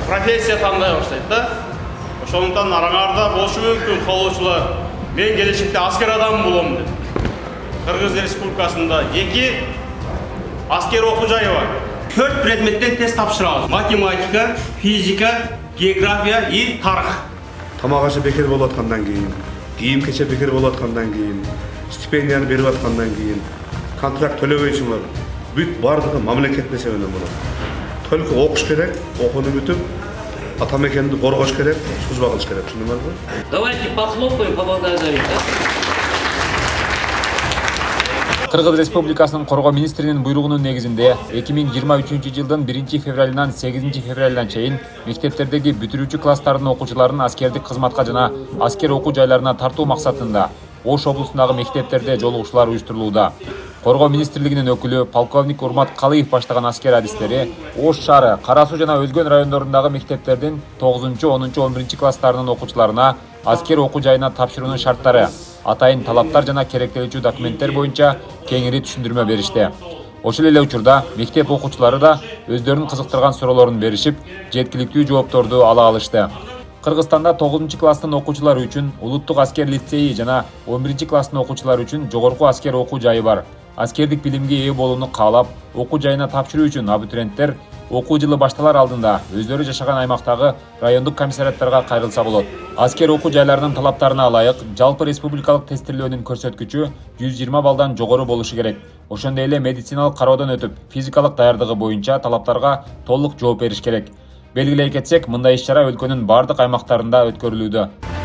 профессия таңдай баштайт да. Ошондуктан араңарда болушу мүмкүн каалоочулар. Мен келечекте аскер адам болом деп. Кыргыз Республикасында 2 аскер окуу жайы бар. 4 предметтен тест тапшырабыз. Математика, физика, география и тарых. Тамак ашы бекер болуп аткандан кийин, кийим кече бекер болуп аткандан кийин, стипендияны берип аткандан кийин, контракт төлөбөйсүңөр. Бүт бардыгы мамлекет несебинен болот. Только окуш керек, окууну бүтүп, ата мекенди коргош керек, служба кылыш керек. Түшүндүңөрбү? Давайте похлопаем, поблагодарим. Кыргыз Республикасынын Коргоо министринин буйругунун негизинде 2023 жылдын 1 февралынан 8 февралына чейин мектептердеги бүтүрүүчү класстардын окуучуларын аскердик кызматка жана аскер окуу жайларына тартуу максатында Ош облусундагы мектептерде жолугушуулар уюштурулууда. Коргоо министрлигинин өкүлү полковник Урмат Калыев баштаган аскер адистери Ош шаары, Кара Суу жана өзгөн райондорундагы мектептердин 9, 10, 11 класстарынын окуучуларына аскер окуу жайына тапшыруунун шарттары, атайын талаптар жана керектелүүчү документтер боюнча кеңири түшүндүрмө беришти. Ошол эле учурда мектеп окуучулары да өздөрүн кызыктырган суроолорун беришип, жеткиликтүү жоопторду ала алышты. Кыргызстанда 9 класстын окуучулары үчүн улуттук аскер лицейи жана 11 класстын окуучулары үчүн жогорку аскер окуу жайы бар. Аскердик билимге ээ болууну каалап, окуу жайына тапшыруу үчүн абитуриенттер окуу жылы башталар алдында өздөрү жашаган аймактагы райондук комиссариаттарга кайрылса болот. Аскер окуу жайларынын талаптарына ылайык жалпы республикалык тестирлөөнүн көрсөткүчү 120 балдан жогору болушу керек. Ошондой эле медициналык кароодон өтүп, физикалык даярдыгы боюнча талаптарга толук жооп бериш керек. Белгилей кетсек, мындай иш-чара өлкөнүн бардык аймактарында өткөрүлүүдө.